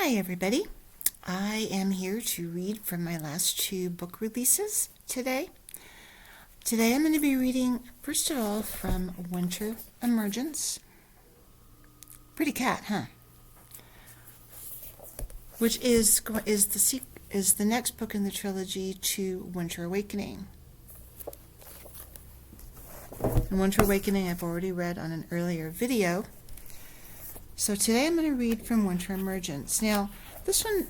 Hi, everybody. I am here to read from my last two book releases today. Today I'm going to be reading, first of all, from Winter Emergence. Pretty cat, huh? Which is the next book in the trilogy to Winter Awakening. And Winter Awakening I've already read on an earlier video. So today I'm going to read from Winter Emergence. Now, this one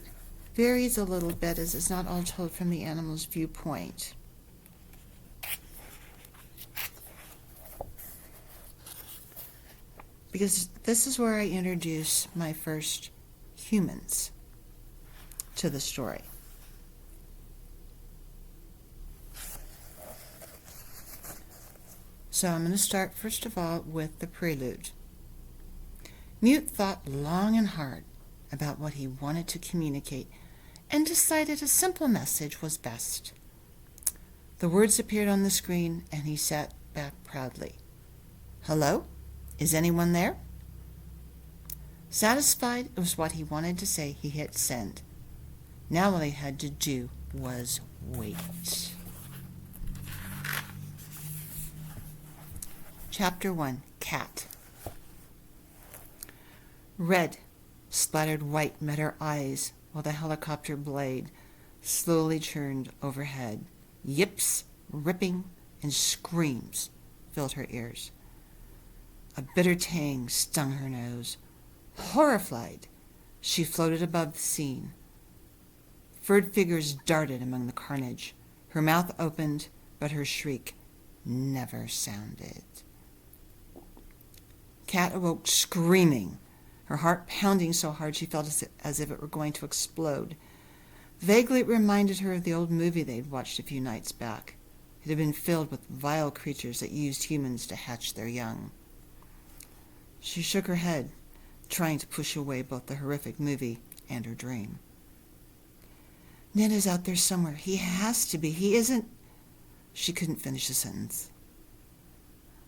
varies a little bit as it's not all told from the animal's viewpoint. Because this is where I introduce my first humans to the story. So I'm going to start first of all with the prelude. Mute thought long and hard about what he wanted to communicate and decided a simple message was best. The words appeared on the screen and he sat back proudly. Hello? Is anyone there? Satisfied it was what he wanted to say, he hit send. Now all he had to do was wait. Chapter 1, Cat. Red, splattered white met her eyes while the helicopter blade slowly churned overhead. Yips, ripping, and screams filled her ears. A bitter tang stung her nose. Horrified, she floated above the scene. Furred figures darted among the carnage. Her mouth opened, but her shriek never sounded. Cat awoke screaming, her heart pounding so hard she felt as if it were going to explode. Vaguely it reminded her of the old movie they'd watched a few nights back. It had been filled with vile creatures that used humans to hatch their young. She shook her head, trying to push away both the horrific movie and her dream. Ned is out there somewhere. He has to be. He isn't... She couldn't finish the sentence.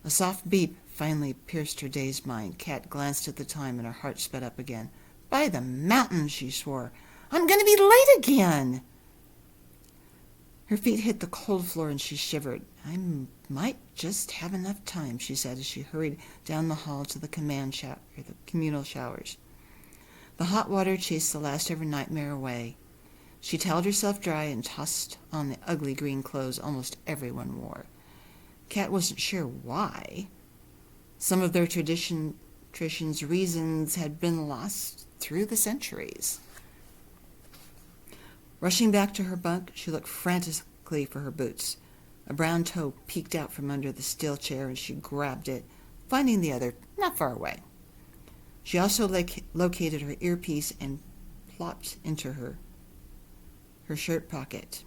A soft beep finally pierced her dazed mind. Cat glanced at the time and her heart sped up again. By the mountains, she swore. I'm going to be late again. Her feet hit the cold floor and she shivered. I might just have enough time, she said as she hurried down the hall to the the communal showers. The hot water chased the last ever nightmare away. She toweled herself dry and tossed on the ugly green clothes almost everyone wore. Cat wasn't sure why. Some of their tradition's reasons had been lost through the centuries. Rushing back to her bunk, she looked frantically for her boots. A brown toe peeked out from under the steel chair and she grabbed it, finding the other not far away. She also located her earpiece and plopped into her shirt pocket.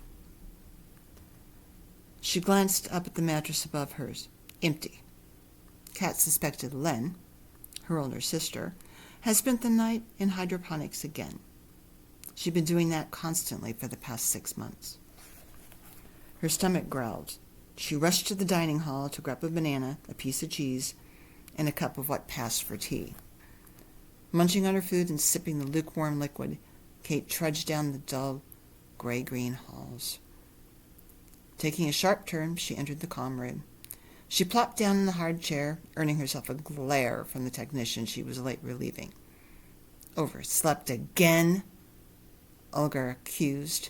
She glanced up at the mattress above hers. Empty. Cat suspected Len, her older sister, had spent the night in hydroponics again. She'd been doing that constantly for the past 6 months. Her stomach growled. She rushed to the dining hall to grab a banana, a piece of cheese, and a cup of what passed for tea. Munching on her food and sipping the lukewarm liquid, Kate trudged down the dull, gray-green halls. Taking a sharp turn, she entered the comm room. She plopped down in the hard chair, earning herself a glare from the technician she was late relieving. Overslept again? Olga accused.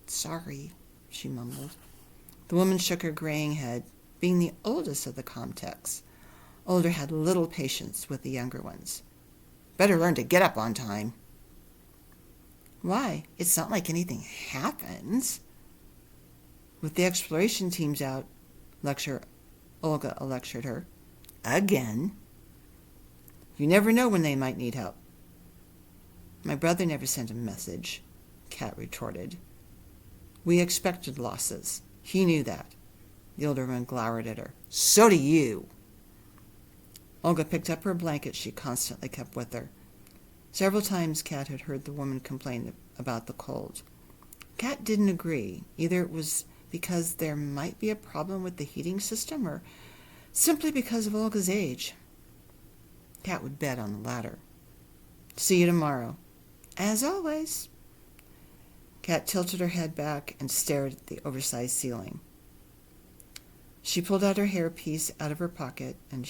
Sorry, she mumbled. The woman shook her graying head. Being the oldest of the Comtechs, Olga had little patience with the younger ones. Better learn to get up on time. Why? It's not like anything happens. With the exploration teams out, Olga lectured her. Again. You never know when they might need help. My brother never sent a message, Cat retorted. We expected losses. He knew that. The older one glowered at her. So do you. Olga picked up her blanket she constantly kept with her. Several times Cat had heard the woman complain about the cold. Cat didn't agree. Either it was because there might be a problem with the heating system or simply because of Olga's age. Cat would bet on the latter. See you tomorrow. As always. Kat tilted her head back and stared at the oversized ceiling. She pulled out her hairpiece out of her pocket, and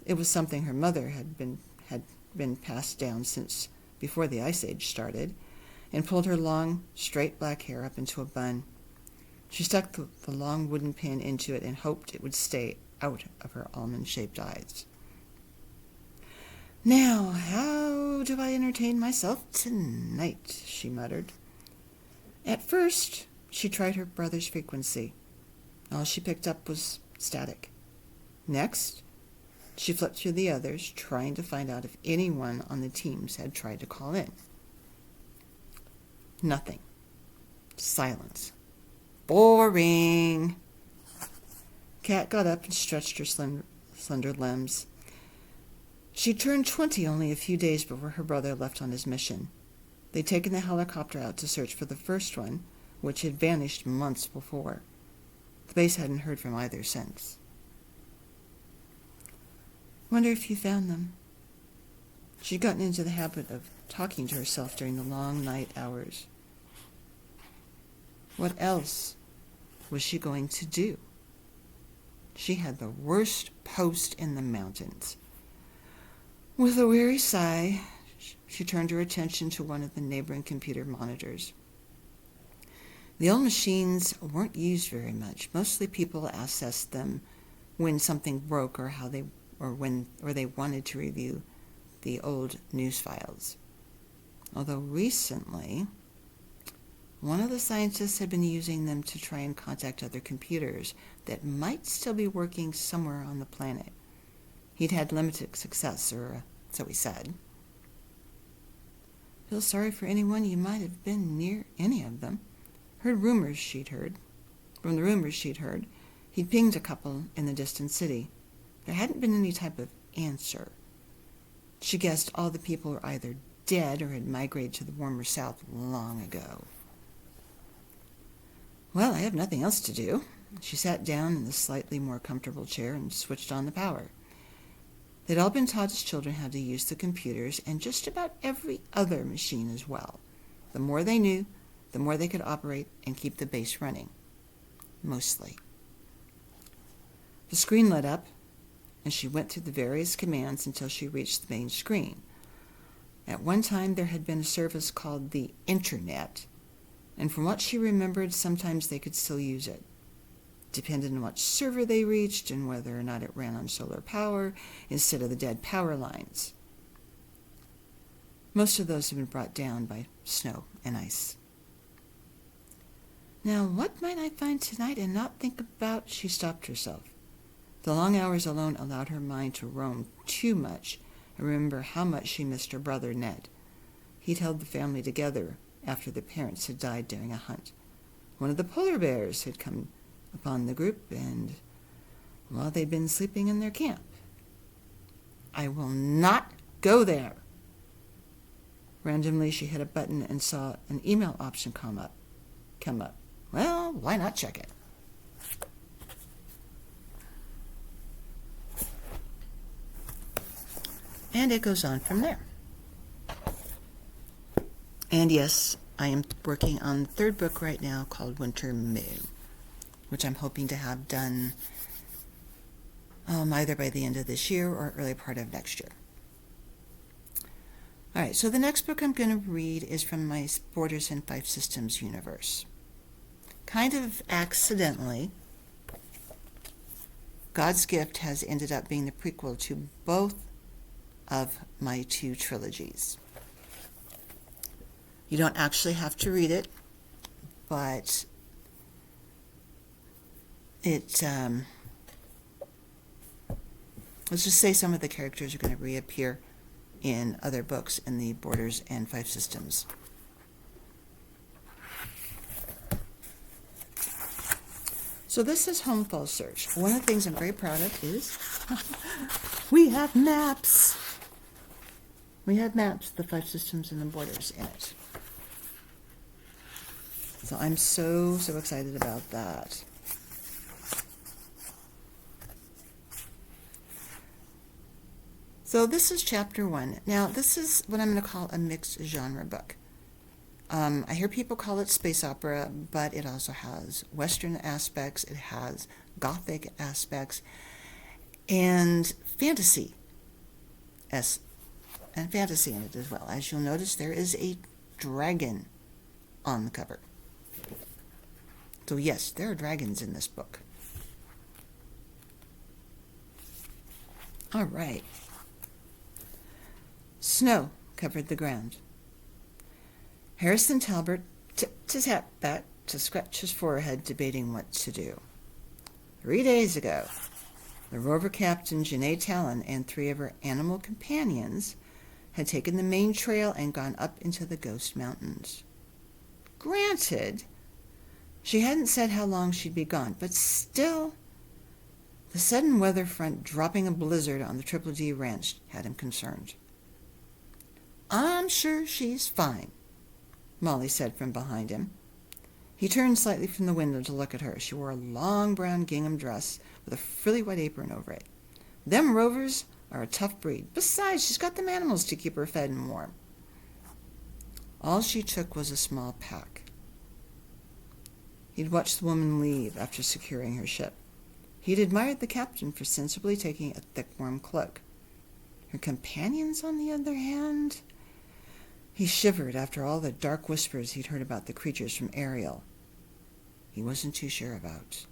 it was something her mother had been passed down since before the Ice Age started, and pulled her long, straight black hair up into a bun. She stuck the long wooden pin into it and hoped it would stay out of her almond-shaped eyes. "Now, how do I entertain myself tonight?" she muttered. At first, she tried her brother's frequency. All she picked up was static. Next, she flipped through the others, trying to find out if anyone on the teams had tried to call in. Nothing. Silence. Boring. Kat got up and stretched her slender limbs. She turned 20 only a few days before her brother left on his mission. They'd taken the helicopter out to search for the first one, which had vanished months before. The base hadn't heard from either since. Wonder if you found them. She'd gotten into the habit of talking to herself during the long night hours. What else was she going to do? She had the worst post in the mountains. With a weary sigh, she turned her attention to one of the neighboring computer monitors. The old machines weren't used very much. Mostly people accessed them when something broke or they wanted to review the old news files. Although recently, one of the scientists had been using them to try and contact other computers that might still be working somewhere on the planet. He'd had limited success, or so he said. Feel sorry for anyone you might have been near any of them. From the rumors she'd heard, he'd pinged a couple in the distant city. There hadn't been any type of answer. She guessed all the people were either dead or had migrated to the warmer south long ago. Well, I have nothing else to do. She sat down in the slightly more comfortable chair and switched on the power. They'd all been taught as children how to use the computers and just about every other machine as well. The more they knew, the more they could operate and keep the base running. Mostly. The screen lit up, and she went through the various commands until she reached the main screen. At one time, there had been a service called the Internet, and from what she remembered, sometimes they could still use it. Depended on what server they reached and whether or not it ran on solar power instead of the dead power lines. Most of those have been brought down by snow and ice. Now, what might I find tonight and not think about? She stopped herself. The long hours alone allowed her mind to roam too much and remember how much she missed her brother Ned. He'd held the family together after the parents had died during a hunt. One of the polar bears had come upon the group, and, well, they'd been sleeping in their camp. I will not go there. Randomly, she hit a button and saw an email option come up. Well, why not check it? And it goes on from there. And yes, I am working on the third book right now called Winter Moon, which I'm hoping to have done either by the end of this year or early part of next year. All right, so the next book I'm going to read is from my Borders and Five Systems universe. Kind of accidentally, God's Gift has ended up being the prequel to both of my two trilogies. You don't actually have to read it, but let's just say some of the characters are going to reappear in other books in the Borders and Five Systems. So this is Homefall Search. One of the things I'm very proud of is we have maps. We have maps, the Five Systems and the Borders in it. So I'm so excited about that. So this is chapter 1. Now, this is what I'm going to call a mixed genre book. I hear people call it space opera, but it also has Western aspects, it has Gothic aspects, and fantasy in it as well. As you'll notice, there is a dragon on the cover. So yes, there are dragons in this book. All right. Snow covered the ground. Harrison Talbot tipped his hat back to scratch his forehead, debating what to do. 3 days ago, the rover captain, Janae Talon, and 3 of her animal companions had taken the main trail and gone up into the Ghost Mountains. Granted, she hadn't said how long she'd be gone, but still, the sudden weather front dropping a blizzard on the Triple D ranch had him concerned. "I'm sure she's fine," Molly said from behind him. He turned slightly from the window to look at her. She wore a long brown gingham dress with a frilly white apron over it. "Them rovers are a tough breed. Besides, she's got them animals to keep her fed and warm." All she took was a small pack. He'd watched the woman leave after securing her ship. He'd admired the captain for sensibly taking a thick, warm cloak. Her companions, on the other hand... He shivered after all the dark whispers he'd heard about the creatures from Ariel. He wasn't too sure about.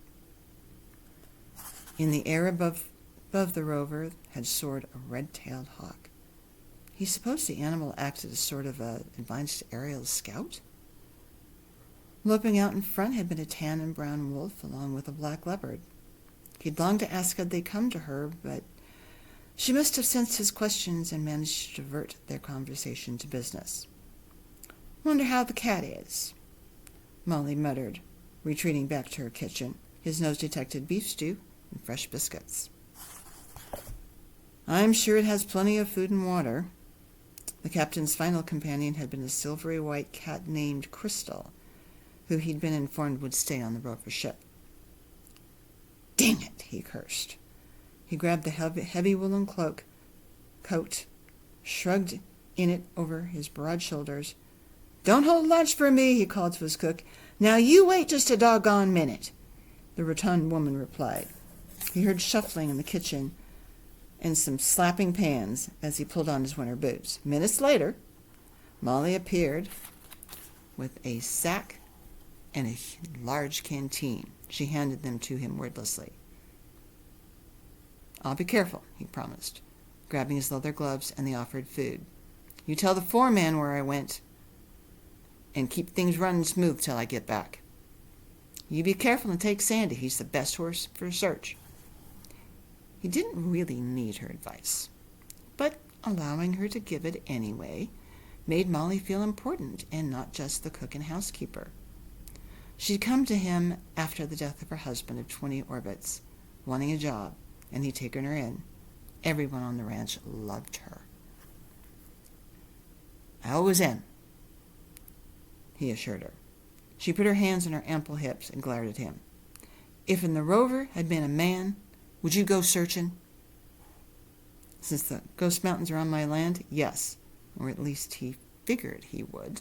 In the air above the rover had soared a red-tailed hawk. He supposed the animal acted as sort of an advanced aerial scout? Loping out in front had been a tan and brown wolf, along with a black leopard. He'd longed to ask had they come to her, but she must have sensed his questions and managed to divert their conversation to business. "Wonder how the cat is," Molly muttered, retreating back to her kitchen. His nose detected beef stew and fresh biscuits. "I'm sure it has plenty of food and water." The captain's final companion had been a silvery white cat named Crystal, who he'd been informed would stay on the rover ship. "Dang it," he cursed. He grabbed the heavy woolen coat, shrugged in it over his broad shoulders. "Don't hold lunch for me," he called to his cook. "Now you wait just a doggone minute," the rotund woman replied. He heard shuffling in the kitchen and some slapping pans as he pulled on his winter boots. Minutes later, Molly appeared with a sack and a large canteen. She handed them to him wordlessly. "I'll be careful," he promised, grabbing his leather gloves and the offered food. "You tell the foreman where I went, and keep things running smooth till I get back. You be careful and take Sandy. He's the best horse for a search." He didn't really need her advice, but allowing her to give it anyway made Molly feel important and not just the cook and housekeeper. She'd come to him after the death of her husband of 20 orbits, wanting a job, and he'd taken her in. Everyone on the ranch loved her. "I always am," he assured her. She put her hands on her ample hips and glared at him. "If in the rover had been a man, would you go searching?" "Since the Ghost Mountains are on my land, yes." Or at least he figured he would.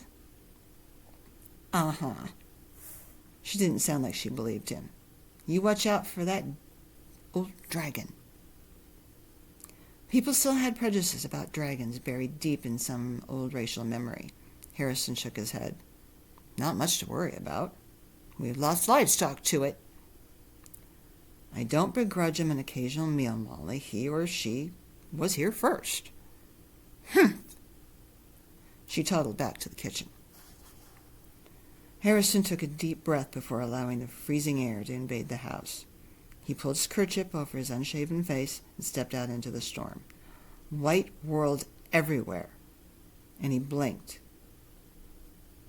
"Uh-huh." She didn't sound like she believed him. "You watch out for that old dragon." People still had prejudices about dragons buried deep in some old racial memory. Harrison shook his head. "Not much to worry about. We've lost livestock to it." "I don't begrudge him an occasional meal, Molly. He or she was here first." "Humph!" She toddled back to the kitchen. Harrison took a deep breath before allowing the freezing air to invade the house. He pulled his kerchief over his unshaven face and stepped out into the storm. White whirled everywhere, and he blinked.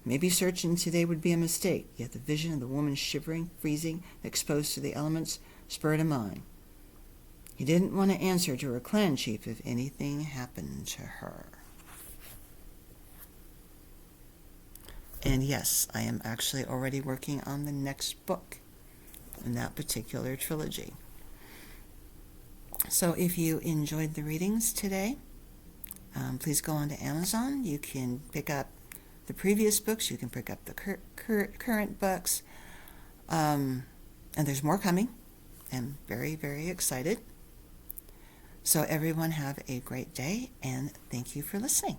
Maybe searching today would be a mistake, yet the vision of the woman shivering, freezing, exposed to the elements spurred him on. He didn't want to answer to her clan chief if anything happened to her. And yes, I am actually already working on the next book in that particular trilogy. So if you enjoyed the readings today, please go on to Amazon. You can pick up the previous books. You can pick up the current books. And there's more coming. I'm very, very excited. So everyone have a great day, and thank you for listening.